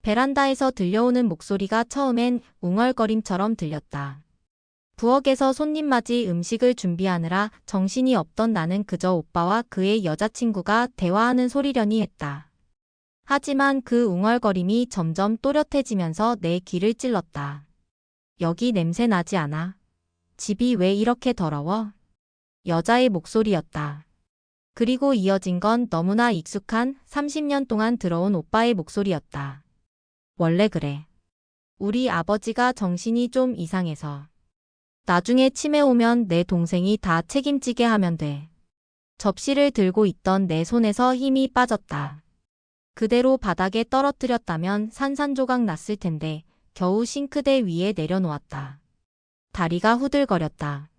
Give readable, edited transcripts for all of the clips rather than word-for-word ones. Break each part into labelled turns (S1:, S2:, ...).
S1: 베란다에서 들려오는 목소리가 처음엔 웅얼거림처럼 들렸다. 부엌에서 손님 맞이 음식을 준비하느라 정신이 없던 나는 그저 오빠와 그의 여자친구가 대화하는 소리려니 했다. 하지만 그 웅얼거림이 점점 또렷해지면서 내 귀를 찔렀다. 여기 냄새 나지 않아? 집이 왜 이렇게 더러워? 여자의 목소리였다. 그리고 이어진 건 너무나 익숙한 30년 동안 들어온 오빠의 목소리였다. 원래 그래. 우리 아버지가 정신이 좀 이상해서. 나중에 치매 오면 내 동생이 다 책임지게 하면 돼. 접시를 들고 있던 내 손에서 힘이 빠졌다. 그대로 바닥에 떨어뜨렸다면 산산조각 났을 텐데 겨우 싱크대 위에 내려놓았다. 다리가 후들거렸다.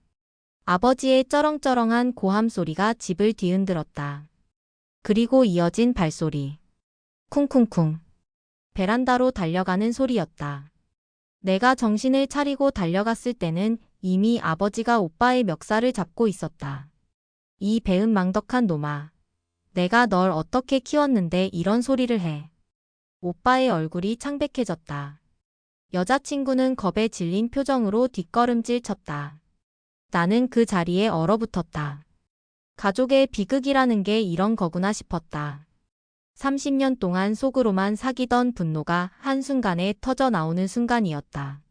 S1: 아버지의 쩌렁쩌렁한 고함 소리가 집을 뒤흔들었다. 그리고 이어진 발소리. 쿵쿵쿵. 베란다로 달려가는 소리였다. 내가 정신을 차리고 달려갔을 때는 이미 아버지가 오빠의 멱살을 잡고 있었다. 이 배은망덕한 놈아. 내가 널 어떻게 키웠는데 이런 소리를 해. 오빠의 얼굴이 창백해졌다. 여자친구는 겁에 질린 표정으로 뒷걸음질 쳤다. 나는 그 자리에 얼어붙었다. 가족의 비극이라는 게 이런 거구나 싶었다. 30년 동안 속으로만 사귀던 분노가 한순간에 터져 나오는 순간이었다.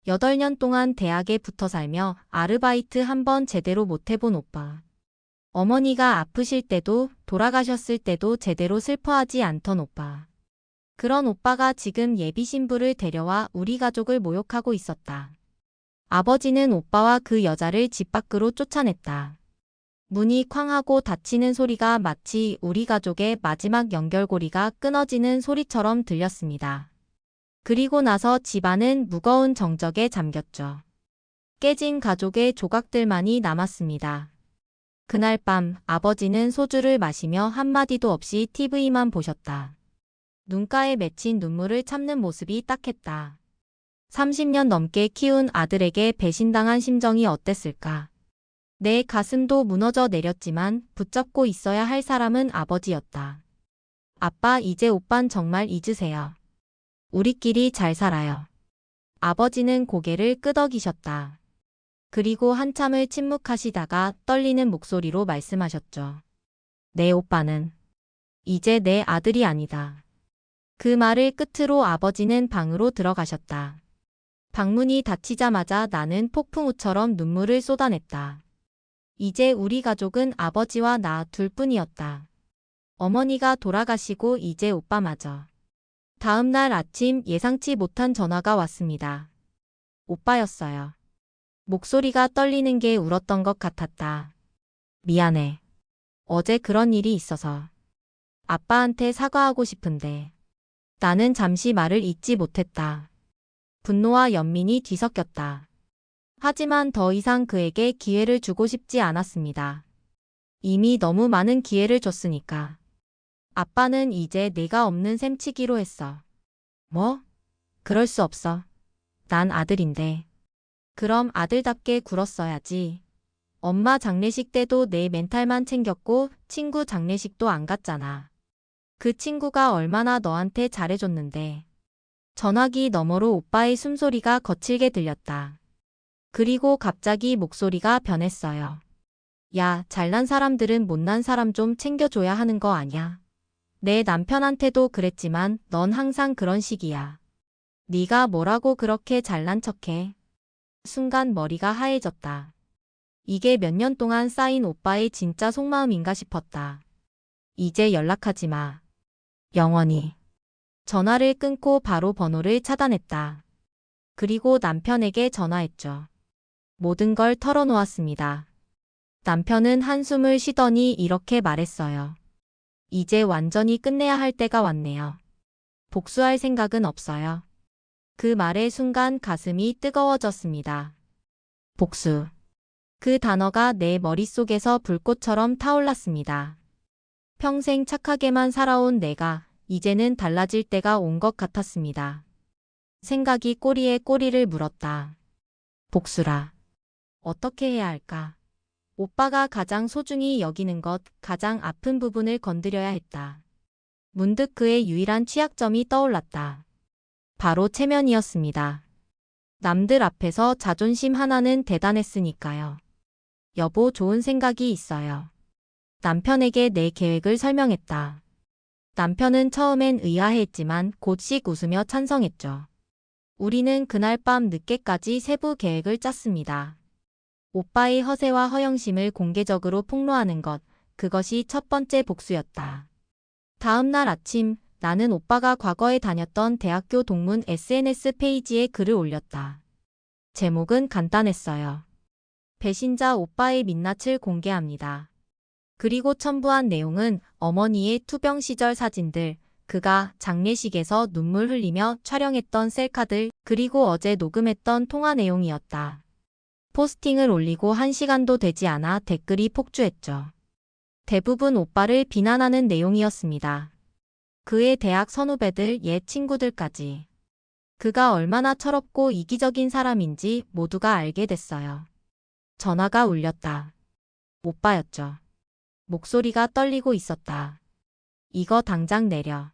S1: 8년 동안 대학에 붙어 살며 아르바이트 한 번 제대로 못 해본 오빠. 어머니가 아프실 때도 돌아가셨을 때도 제대로 슬퍼하지 않던 오빠. 그런 오빠가 지금 예비 신부를 데려와 우리 가족을 모욕하고 있었다. 아버지는 오빠와 그 여자를 집 밖으로 쫓아냈다. 문이 쾅 하고 닫히는 소리가 마치 우리 가족의 마지막 연결고리가 끊어지는 소리처럼 들렸습니다. 그리고 나서 집안은 무거운 정적에 잠겼죠. 깨진 가족의 조각들만이 남았습니다. 그날 밤 아버지는 소주를 마시며 한마디도 없이 TV만 보셨다. 눈가에 맺힌 눈물을 참는 모습이 딱했다. 30년 넘게 키운 아들에게 배신당한 심정이 어땠을까? 내 가슴도 무너져 내렸지만 붙잡고 있어야 할 사람은 아버지였다. 아빠, 이제 오빤 정말 잊으세요. 우리끼리 잘 살아요. 아버지는 고개를 끄덕이셨다. 그리고 한참을 침묵하시다가 떨리는 목소리로 말씀하셨죠. 내 오빠는 이제 내 아들이 아니다. 그 말을 끝으로 아버지는 방으로 들어가셨다. 방문이 닫히자마자 나는 폭풍우처럼 눈물을 쏟아냈다. 이제 우리 가족은 아버지와 나 둘뿐이었다. 어머니가 돌아가시고 이제 오빠마저. 다음 날 아침 예상치 못한 전화가 왔습니다. 오빠였어요. 목소리가 떨리는 게 울었던 것 같았다. 미안해. 어제 그런 일이 있어서. 아빠한테 사과하고 싶은데. 나는 잠시 말을 잇지 못했다. 분노와 연민이 뒤섞였다. 하지만 더 이상 그에게 기회를 주고 싶지 않았습니다. 이미 너무 많은 기회를 줬으니까. 아빠는 이제 내가 없는 셈 치기로 했어. 뭐? 그럴 수 없어. 난 아들인데. 그럼 아들답게 굴었어야지. 엄마 장례식 때도 내 멘탈만 챙겼고 친구 장례식도 안 갔잖아. 그 친구가 얼마나 너한테 잘해줬는데. 전화기 너머로 오빠의 숨소리가 거칠게 들렸다. 그리고 갑자기 목소리가 변했어요. 야, 잘난 사람들은 못난 사람 좀 챙겨줘야 하는 거 아냐? 내 남편한테도 그랬지만 넌 항상 그런 식이야. 네가 뭐라고 그렇게 잘난 척해? 순간 머리가 하얘졌다. 이게 몇 년 동안 쌓인 오빠의 진짜 속마음인가 싶었다. 이제 연락하지 마. 영원히. 전화를 끊고 바로 번호를 차단했다. 그리고 남편에게 전화했죠. 모든 걸 털어놓았습니다. 남편은 한숨을 쉬더니 이렇게 말했어요. 이제 완전히 끝내야 할 때가 왔네요. 복수할 생각은 없어요. 그 말의 순간 가슴이 뜨거워졌습니다. 복수. 그 단어가 내 머릿속에서 불꽃처럼 타올랐습니다. 평생 착하게만 살아온 내가 이제는 달라질 때가 온 것 같았습니다. 생각이 꼬리에 꼬리를 물었다. 복수라. 어떻게 해야 할까? 오빠가 가장 소중히 여기는 것, 가장 아픈 부분을 건드려야 했다. 문득 그의 유일한 취약점이 떠올랐다. 바로 체면이었습니다. 남들 앞에서 자존심 하나는 대단했으니까요. 여보, 좋은 생각이 있어요. 남편에게 내 계획을 설명했다. 남편은 처음엔 의아해했지만 곧씩 웃으며 찬성했죠. 우리는 그날 밤 늦게까지 세부 계획을 짰습니다. 오빠의 허세와 허영심을 공개적으로 폭로하는 것, 그것이 첫 번째 복수였다. 다음 날 아침, 나는 오빠가 과거에 다녔던 대학교 동문 SNS 페이지에 글을 올렸다. 제목은 간단했어요. 배신자 오빠의 민낯을 공개합니다. 그리고 첨부한 내용은 어머니의 투병 시절 사진들, 그가 장례식에서 눈물 흘리며 촬영했던 셀카들, 그리고 어제 녹음했던 통화 내용이었다. 포스팅을 올리고 1시간도 되지 않아 댓글이 폭주했죠. 대부분 오빠를 비난하는 내용이었습니다. 그의 대학 선후배들, 옛 친구들까지. 그가 얼마나 철없고 이기적인 사람인지 모두가 알게 됐어요. 전화가 울렸다. 오빠였죠. 목소리가 떨리고 있었다. 이거 당장 내려.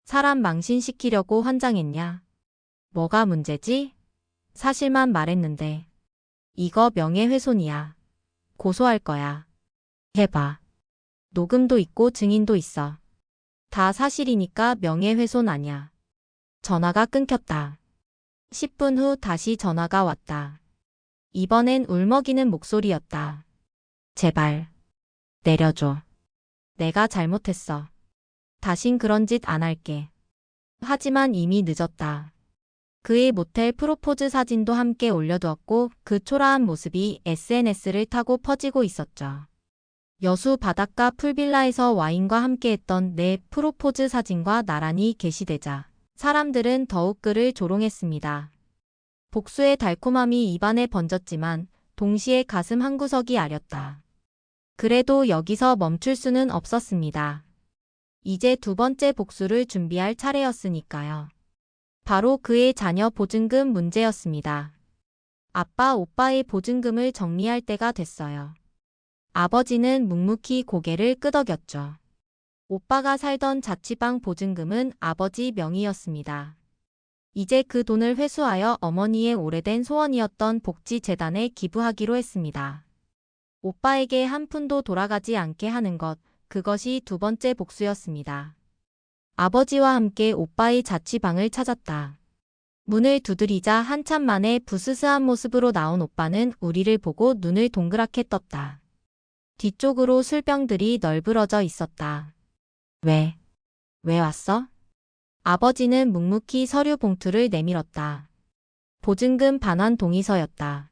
S1: 사람 망신시키려고 환장했냐? 뭐가 문제지? 사실만 말했는데. 이거 명예훼손이야. 고소할 거야. 해봐. 녹음도 있고 증인도 있어. 다 사실이니까 명예훼손 아냐. 전화가 끊겼다. 10분 후 다시 전화가 왔다. 이번엔 울먹이는 목소리였다. 제발. 내려줘. 내가 잘못했어. 다신 그런 짓 안 할게. 하지만 이미 늦었다. 그의 모텔 프로포즈 사진도 함께 올려두었고 그 초라한 모습이 SNS를 타고 퍼지고 있었죠. 여수 바닷가 풀빌라에서 와인과 함께했던 내 프로포즈 사진과 나란히 게시되자 사람들은 더욱 그를 조롱했습니다. 복수의 달콤함이 입안에 번졌지만 동시에 가슴 한구석이 아렸다. 그래도 여기서 멈출 수는 없었습니다. 이제 두 번째 복수를 준비할 차례였으니까요. 바로 그의 자녀 보증금 문제였습니다. 아빠, 오빠의 보증금을 정리할 때가 됐어요. 아버지는 묵묵히 고개를 끄덕였죠. 오빠가 살던 자취방 보증금은 아버지 명의였습니다. 이제 그 돈을 회수하여 어머니의 오래된 소원이었던 복지재단에 기부하기로 했습니다. 오빠에게 한 푼도 돌아가지 않게 하는 것, 그것이 두 번째 복수였습니다. 아버지와 함께 오빠의 자취방을 찾았다. 문을 두드리자 한참 만에 부스스한 모습으로 나온 오빠는 우리를 보고 눈을 동그랗게 떴다. 뒤쪽으로 술병들이 널브러져 있었다. 왜 왔어? 아버지는 묵묵히 서류 봉투를 내밀었다. 보증금 반환 동의서였다.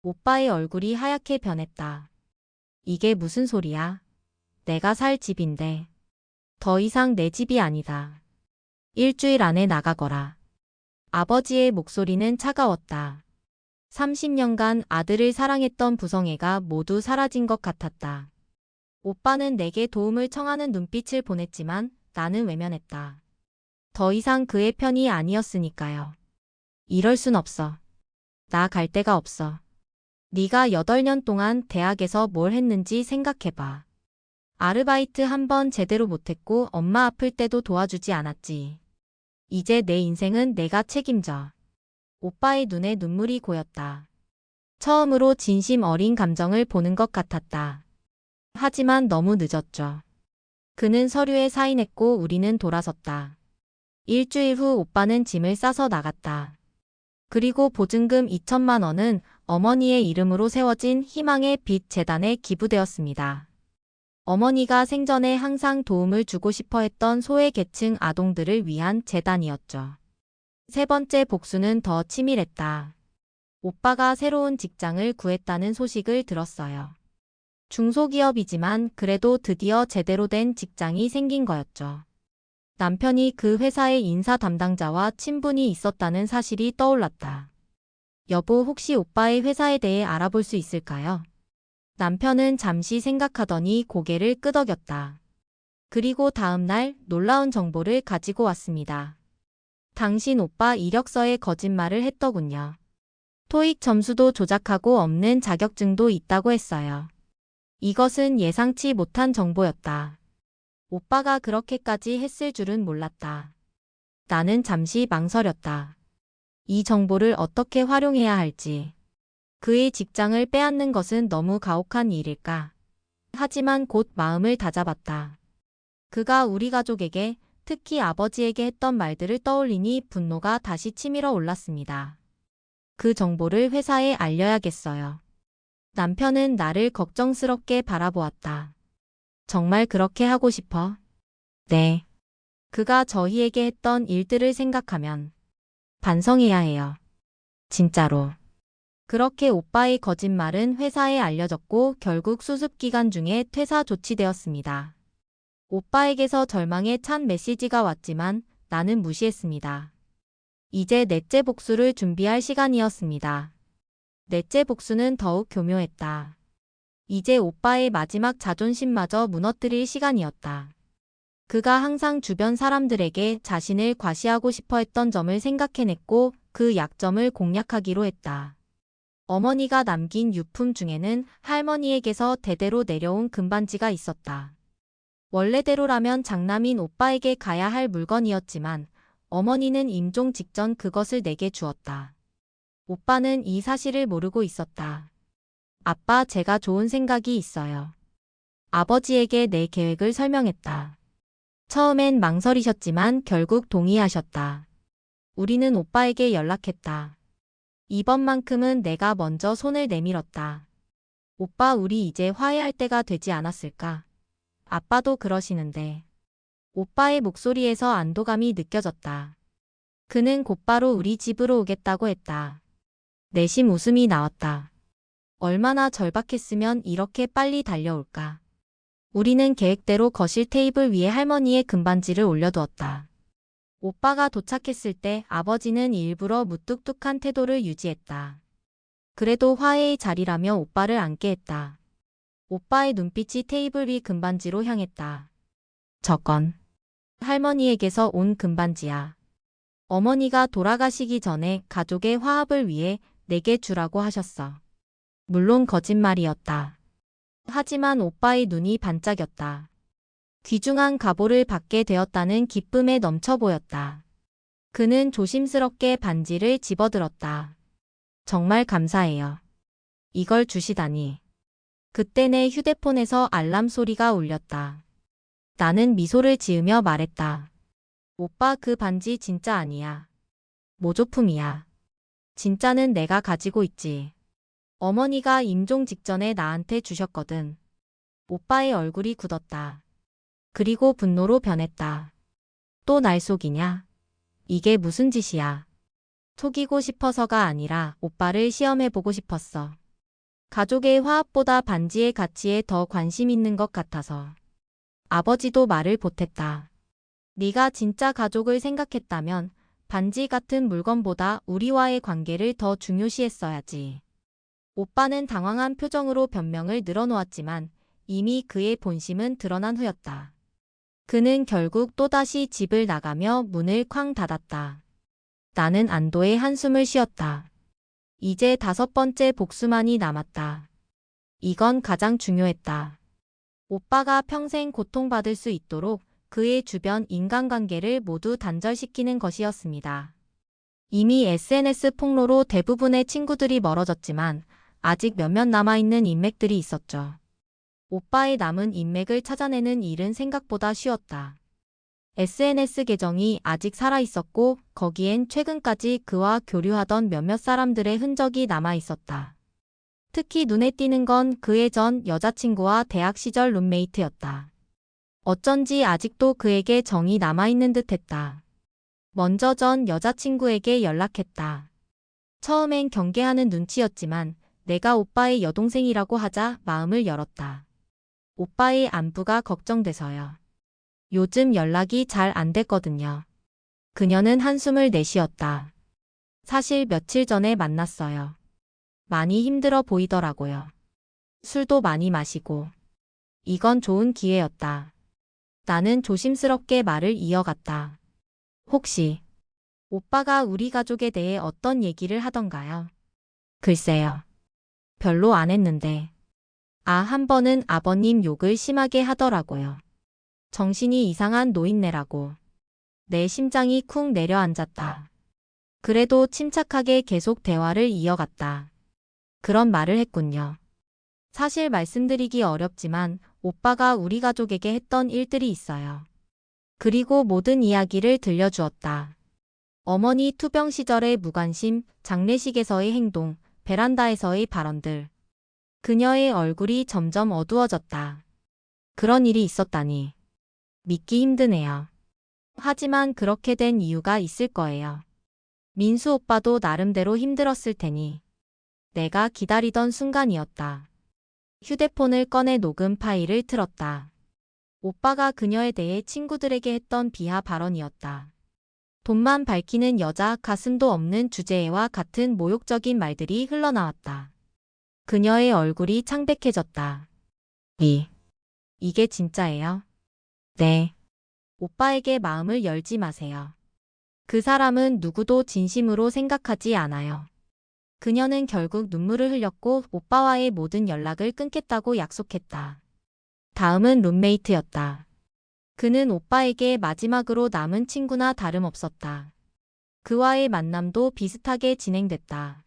S1: 오빠의 얼굴이 하얗게 변했다. 이게 무슨 소리야? 내가 살 집인데. 더 이상 내 집이 아니다. 일주일 안에 나가거라. 아버지의 목소리는 차가웠다. 30년간 아들을 사랑했던 부성애가 모두 사라진 것 같았다. 오빠는 내게 도움을 청하는 눈빛을 보냈지만 나는 외면했다. 더 이상 그의 편이 아니었으니까요. 이럴 순 없어. 나 갈 데가 없어. 네가 8년 동안 대학에서 뭘 했는지 생각해봐. 아르바이트 한 번 제대로 못했고 엄마 아플 때도 도와주지 않았지. 이제 내 인생은 내가 책임져. 오빠의 눈에 눈물이 고였다. 처음으로 진심 어린 감정을 보는 것 같았다. 하지만 너무 늦었죠. 그는 서류에 사인했고 우리는 돌아섰다. 일주일 후 오빠는 짐을 싸서 나갔다. 그리고 보증금 2천만 원은 어머니의 이름으로 세워진 희망의 빛 재단에 기부되었습니다. 어머니가 생전에 항상 도움을 주고 싶어 했던 소외계층 아동들을 위한 재단이었죠. 세 번째 복수는 더 치밀했다. 오빠가 새로운 직장을 구했다는 소식을 들었어요. 중소기업이지만 그래도 드디어 제대로 된 직장이 생긴 거였죠. 남편이 그 회사의 인사 담당자와 친분이 있었다는 사실이 떠올랐다. 여보, 혹시 오빠의 회사에 대해 알아볼 수 있을까요? 남편은 잠시 생각하더니 고개를 끄덕였다. 그리고 다음 날 놀라운 정보를 가지고 왔습니다. 당신 오빠 이력서에 거짓말을 했더군요. 토익 점수도 조작하고 없는 자격증도 있다고 했어요. 이것은 예상치 못한 정보였다. 오빠가 그렇게까지 했을 줄은 몰랐다. 나는 잠시 망설였다. 이 정보를 어떻게 활용해야 할지. 그의 직장을 빼앗는 것은 너무 가혹한 일일까? 하지만 곧 마음을 다잡았다. 그가 우리 가족에게, 특히 아버지에게 했던 말들을 떠올리니 분노가 다시 치밀어 올랐습니다. 그 정보를 회사에 알려야겠어요. 남편은 나를 걱정스럽게 바라보았다. 정말 그렇게 하고 싶어? 네. 그가 저희에게 했던 일들을 생각하면 반성해야 해요. 진짜로. 그렇게 오빠의 거짓말은 회사에 알려졌고 결국 수습 기간 중에 퇴사 조치되었습니다. 오빠에게서 절망에 찬 메시지가 왔지만 나는 무시했습니다. 이제 넷째 복수를 준비할 시간이었습니다. 넷째 복수는 더욱 교묘했다. 이제 오빠의 마지막 자존심마저 무너뜨릴 시간이었다. 그가 항상 주변 사람들에게 자신을 과시하고 싶어 했던 점을 생각해냈고 그 약점을 공략하기로 했다. 어머니가 남긴 유품 중에는 할머니에게서 대대로 내려온 금반지가 있었다. 원래대로라면 장남인 오빠에게 가야 할 물건이었지만 어머니는 임종 직전 그것을 내게 주었다. 오빠는 이 사실을 모르고 있었다. 아빠, 제가 좋은 생각이 있어요. 아버지에게 내 계획을 설명했다. 처음엔 망설이셨지만 결국 동의하셨다. 우리는 오빠에게 연락했다. 이번만큼은 내가 먼저 손을 내밀었다. 오빠, 우리 이제 화해할 때가 되지 않았을까? 아빠도 그러시는데. 오빠의 목소리에서 안도감이 느껴졌다. 그는 곧바로 우리 집으로 오겠다고 했다. 내심 웃음이 나왔다. 얼마나 절박했으면 이렇게 빨리 달려올까. 우리는 계획대로 거실 테이블 위에 할머니의 금반지를 올려두었다. 오빠가 도착했을 때 아버지는 일부러 무뚝뚝한 태도를 유지했다. 그래도 화해의 자리라며 오빠를 앉게 했다. 오빠의 눈빛이 테이블 위 금반지로 향했다. 저건 할머니에게서 온 금반지야. 어머니가 돌아가시기 전에 가족의 화합을 위해 내게 주라고 하셨어. 물론 거짓말이었다. 하지만 오빠의 눈이 반짝였다. 귀중한 갑오를 받게 되었다는 기쁨에 넘쳐 보였다. 그는 조심스럽게 반지를 집어들었다. 정말 감사해요. 이걸 주시다니. 그때 내 휴대폰에서 알람 소리가 울렸다. 나는 미소를 지으며 말했다. 오빠, 그 반지 진짜 아니야. 모조품이야. 진짜는 내가 가지고 있지. 어머니가 임종 직전에 나한테 주셨거든. 오빠의 얼굴이 굳었다. 그리고 분노로 변했다. 또 날 속이냐? 이게 무슨 짓이야? 속이고 싶어서가 아니라 오빠를 시험해보고 싶었어. 가족의 화합보다 반지의 가치에 더 관심 있는 것 같아서. 아버지도 말을 보탰다. 네가 진짜 가족을 생각했다면 반지 같은 물건보다 우리와의 관계를 더 중요시했어야지. 오빠는 당황한 표정으로 변명을 늘어놓았지만 이미 그의 본심은 드러난 후였다. 그는 결국 또다시 집을 나가며 문을 쾅 닫았다. 나는 안도의 한숨을 쉬었다. 이제 5번째 복수만이 남았다. 이건 가장 중요했다. 오빠가 평생 고통받을 수 있도록 그의 주변 인간관계를 모두 단절시키는 것이었습니다. 이미 SNS 폭로로 대부분의 친구들이 멀어졌지만 아직 몇몇 남아있는 인맥들이 있었죠. 오빠의 남은 인맥을 찾아내는 일은 생각보다 쉬웠다. SNS 계정이 아직 살아있었고 거기엔 최근까지 그와 교류하던 몇몇 사람들의 흔적이 남아있었다. 특히 눈에 띄는 건 그의 전 여자친구와 대학 시절 룸메이트였다. 어쩐지 아직도 그에게 정이 남아있는 듯했다. 먼저 전 여자친구에게 연락했다. 처음엔 경계하는 눈치였지만 내가 오빠의 여동생이라고 하자 마음을 열었다. 오빠의 안부가 걱정돼서요. 요즘 연락이 잘 안 됐거든요. 그녀는 한숨을 내쉬었다. 사실 며칠 전에 만났어요. 많이 힘들어 보이더라고요. 술도 많이 마시고. 이건 좋은 기회였다. 나는 조심스럽게 말을 이어갔다. 혹시 오빠가 우리 가족에 대해 어떤 얘기를 하던가요? 글쎄요. 별로 안 했는데. 한 번은 아버님 욕을 심하게 하더라고요. 정신이 이상한 노인네라고. 내 심장이 쿵 내려앉았다. 그래도 침착하게 계속 대화를 이어갔다. 그런 말을 했군요. 사실 말씀드리기 어렵지만 오빠가 우리 가족에게 했던 일들이 있어요. 그리고 모든 이야기를 들려주었다. 어머니 투병 시절의 무관심, 장례식에서의 행동, 베란다에서의 발언들. 그녀의 얼굴이 점점 어두워졌다. 그런 일이 있었다니. 믿기 힘드네요. 하지만 그렇게 된 이유가 있을 거예요. 민수 오빠도 나름대로 힘들었을 테니. 내가 기다리던 순간이었다. 휴대폰을 꺼내 녹음 파일을 틀었다. 오빠가 그녀에 대해 친구들에게 했던 비하 발언이었다. 돈만 밝히는 여자, 가슴도 없는 주제와 같은 모욕적인 말들이 흘러나왔다. 그녀의 얼굴이 창백해졌다. 이게 진짜예요? 네. 오빠에게 마음을 열지 마세요. 그 사람은 누구도 진심으로 생각하지 않아요. 그녀는 결국 눈물을 흘렸고 오빠와의 모든 연락을 끊겠다고 약속했다. 다음은 룸메이트였다. 그는 오빠에게 마지막으로 남은 친구나 다름없었다. 그와의 만남도 비슷하게 진행됐다.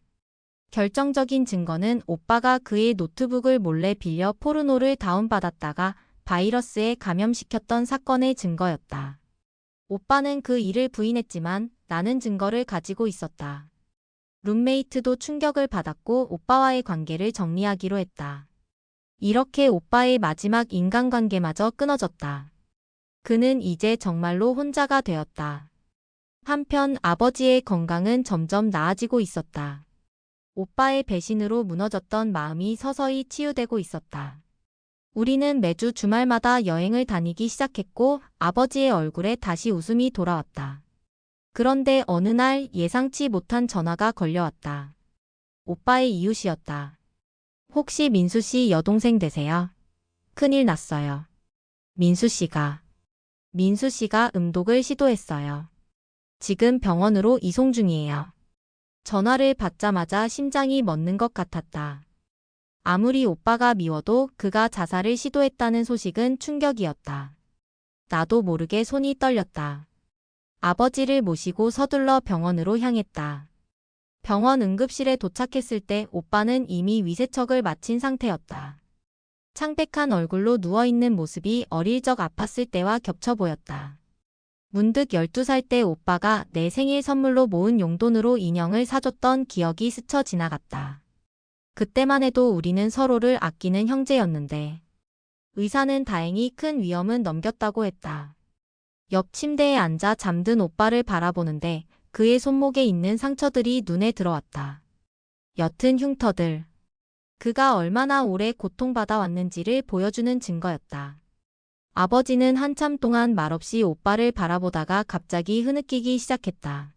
S1: 결정적인 증거는 오빠가 그의 노트북을 몰래 빌려 포르노를 다운받았다가 바이러스에 감염시켰던 사건의 증거였다. 오빠는 그 일을 부인했지만 나는 증거를 가지고 있었다. 룸메이트도 충격을 받았고 오빠와의 관계를 정리하기로 했다. 이렇게 오빠의 마지막 인간관계마저 끊어졌다. 그는 이제 정말로 혼자가 되었다. 한편 아버지의 건강은 점점 나아지고 있었다. 오빠의 배신으로 무너졌던 마음이 서서히 치유되고 있었다. 우리는 매주 주말마다 여행을 다니기 시작했고 아버지의 얼굴에 다시 웃음이 돌아왔다. 그런데 어느 날 예상치 못한 전화가 걸려왔다. 오빠의 이웃이었다. 혹시 민수 씨 여동생 되세요? 큰일 났어요. 민수 씨가 음독을 시도했어요. 지금 병원으로 이송 중이에요. 전화를 받자마자 심장이 멎는 것 같았다. 아무리 오빠가 미워도 그가 자살을 시도했다는 소식은 충격이었다. 나도 모르게 손이 떨렸다. 아버지를 모시고 서둘러 병원으로 향했다. 병원 응급실에 도착했을 때 오빠는 이미 위세척을 마친 상태였다. 창백한 얼굴로 누워있는 모습이 어릴 적 아팠을 때와 겹쳐 보였다. 문득 12살 때 오빠가 내 생일 선물로 모은 용돈으로 인형을 사줬던 기억이 스쳐 지나갔다. 그때만 해도 우리는 서로를 아끼는 형제였는데 의사는 다행히 큰 위험은 넘겼다고 했다. 옆 침대에 앉아 잠든 오빠를 바라보는데 그의 손목에 있는 상처들이 눈에 들어왔다. 옅은 흉터들. 그가 얼마나 오래 고통받아 왔는지를 보여주는 증거였다. 아버지는 한참 동안 말없이 오빠를 바라보다가 갑자기 흐느끼기 시작했다.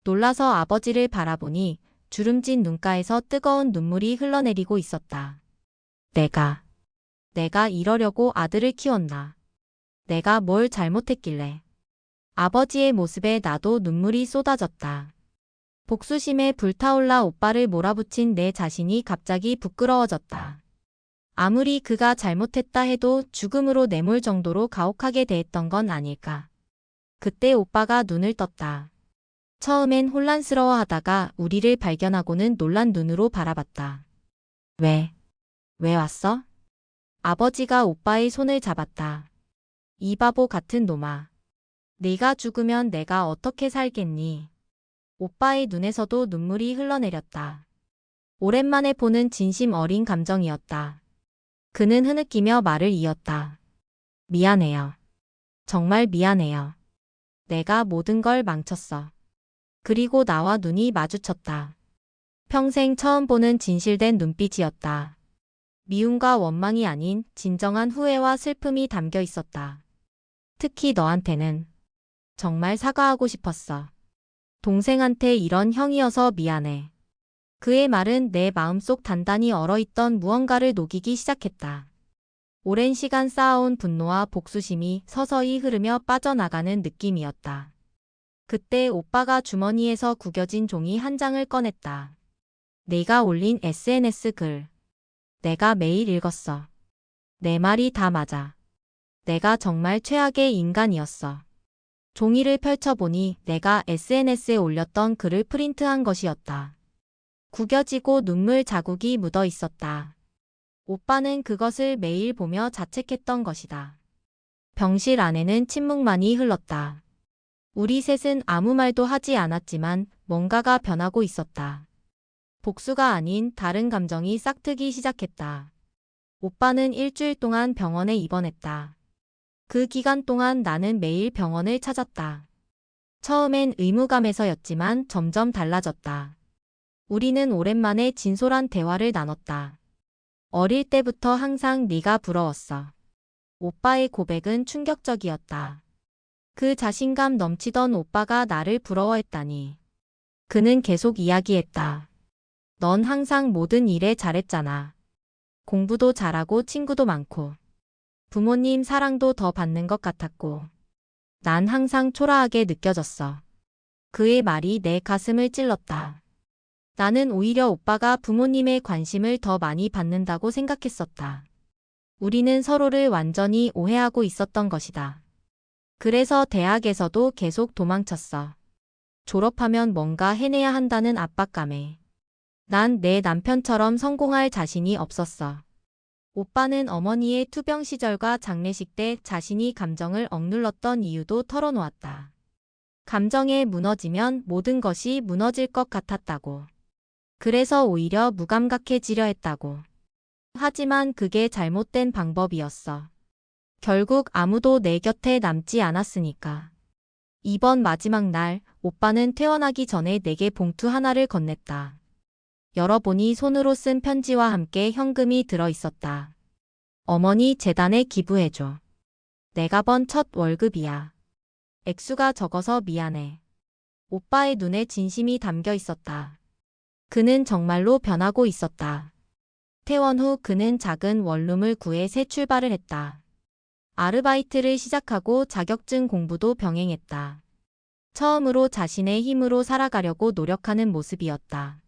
S1: 놀라서 아버지를 바라보니 주름진 눈가에서 뜨거운 눈물이 흘러내리고 있었다. 내가 이러려고 아들을 키웠나. 내가 뭘 잘못했길래. 아버지의 모습에 나도 눈물이 쏟아졌다. 복수심에 불타올라 오빠를 몰아붙인 내 자신이 갑자기 부끄러워졌다. 아무리 그가 잘못했다 해도 죽음으로 내몰 정도로 가혹하게 대했던 건 아닐까. 그때 오빠가 눈을 떴다. 처음엔 혼란스러워하다가 우리를 발견하고는 놀란 눈으로 바라봤다. 왜 왔어? 아버지가 오빠의 손을 잡았다. 이 바보 같은 놈아. 네가 죽으면 내가 어떻게 살겠니? 오빠의 눈에서도 눈물이 흘러내렸다. 오랜만에 보는 진심 어린 감정이었다. 그는 흐느끼며 말을 이었다. 미안해요. 정말 미안해요. 내가 모든 걸 망쳤어. 그리고 나와 눈이 마주쳤다. 평생 처음 보는 진실된 눈빛이었다. 미움과 원망이 아닌 진정한 후회와 슬픔이 담겨 있었다. 특히 너한테는 정말 사과하고 싶었어. 동생한테 이런 형이어서 미안해. 그의 말은 내 마음속 단단히 얼어있던 무언가를 녹이기 시작했다. 오랜 시간 쌓아온 분노와 복수심이 서서히 흐르며 빠져나가는 느낌이었다. 그때 오빠가 주머니에서 구겨진 종이 한 장을 꺼냈다. 내가 올린 SNS 글. 내가 매일 읽었어. 내 말이 다 맞아. 내가 정말 최악의 인간이었어. 종이를 펼쳐보니 내가 SNS에 올렸던 글을 프린트한 것이었다. 구겨지고 눈물 자국이 묻어 있었다. 오빠는 그것을 매일 보며 자책했던 것이다. 병실 안에는 침묵만이 흘렀다. 우리 셋은 아무 말도 하지 않았지만 뭔가가 변하고 있었다. 복수가 아닌 다른 감정이 싹트기 시작했다. 오빠는 일주일 동안 병원에 입원했다. 그 기간 동안 나는 매일 병원을 찾았다. 처음엔 의무감에서였지만 점점 달라졌다. 우리는 오랜만에 진솔한 대화를 나눴다. 어릴 때부터 항상 네가 부러웠어. 오빠의 고백은 충격적이었다. 그 자신감 넘치던 오빠가 나를 부러워했다니. 그는 계속 이야기했다. 넌 항상 모든 일에 잘했잖아. 공부도 잘하고 친구도 많고. 부모님 사랑도 더 받는 것 같았고. 난 항상 초라하게 느껴졌어. 그의 말이 내 가슴을 찔렀다. 나는 오히려 오빠가 부모님의 관심을 더 많이 받는다고 생각했었다. 우리는 서로를 완전히 오해하고 있었던 것이다. 그래서 대학에서도 계속 도망쳤어. 졸업하면 뭔가 해내야 한다는 압박감에. 난 내 남편처럼 성공할 자신이 없었어. 오빠는 어머니의 투병 시절과 장례식 때 자신이 감정을 억눌렀던 이유도 털어놓았다. 감정에 무너지면 모든 것이 무너질 것 같았다고. 그래서 오히려 무감각해지려 했다고. 하지만 그게 잘못된 방법이었어. 결국 아무도 내 곁에 남지 않았으니까. 이번 마지막 날, 오빠는 퇴원하기 전에 내게 봉투 하나를 건넸다. 열어보니 손으로 쓴 편지와 함께 현금이 들어 있었다. 어머니 재단에 기부해줘. 내가 번 첫 월급이야. 액수가 적어서 미안해. 오빠의 눈에 진심이 담겨 있었다. 그는 정말로 변하고 있었다. 퇴원 후 그는 작은 원룸을 구해 새 출발을 했다. 아르바이트를 시작하고 자격증 공부도 병행했다. 처음으로 자신의 힘으로 살아가려고 노력하는 모습이었다.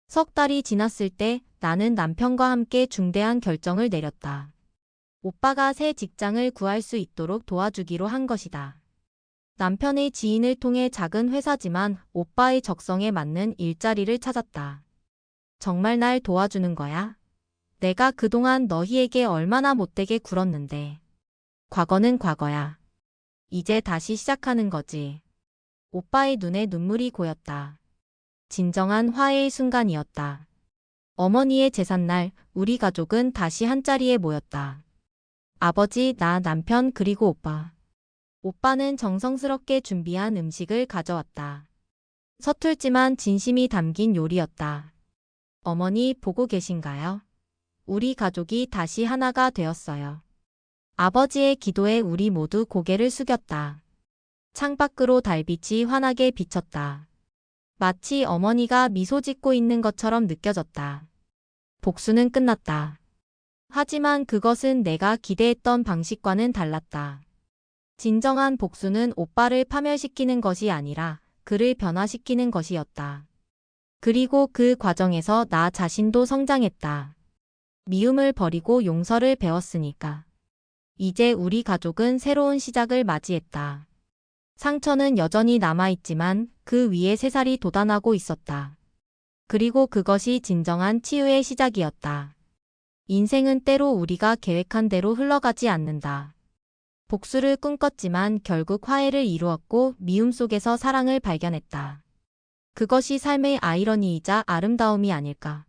S1: 석 달이 지났을 때 나는 남편과 함께 중대한 결정을 내렸다. 오빠가 새 직장을 구할 수 있도록 도와주기로 한 것이다. 남편의 지인을 통해 작은 회사지만 오빠의 적성에 맞는 일자리를 찾았다. 정말 날 도와주는 거야? 내가 그동안 너희에게 얼마나 못되게 굴었는데. 과거는 과거야. 이제 다시 시작하는 거지. 오빠의 눈에 눈물이 고였다. 진정한 화해의 순간이었다. 어머니의 제삿날, 우리 가족은 다시 한자리에 모였다. 아버지, 나, 남편, 그리고 오빠. 오빠는 정성스럽게 준비한 음식을 가져왔다. 서툴지만 진심이 담긴 요리였다. 어머니 보고 계신가요? 우리 가족이 다시 하나가 되었어요. 아버지의 기도에 우리 모두 고개를 숙였다. 창밖으로 달빛이 환하게 비쳤다. 마치 어머니가 미소 짓고 있는 것처럼 느껴졌다. 복수는 끝났다. 하지만 그것은 내가 기대했던 방식과는 달랐다. 진정한 복수는 오빠를 파멸시키는 것이 아니라 그를 변화시키는 것이었다. 그리고 그 과정에서 나 자신도 성장했다. 미움을 버리고 용서를 배웠으니까. 이제 우리 가족은 새로운 시작을 맞이했다. 상처는 여전히 남아있지만 그 위에 새살이 돋아나고 있었다. 그리고 그것이 진정한 치유의 시작이었다. 인생은 때로 우리가 계획한 대로 흘러가지 않는다. 복수를 꿈꿨지만 결국 화해를 이루었고 미움 속에서 사랑을 발견했다. 그것이 삶의 아이러니이자 아름다움이 아닐까.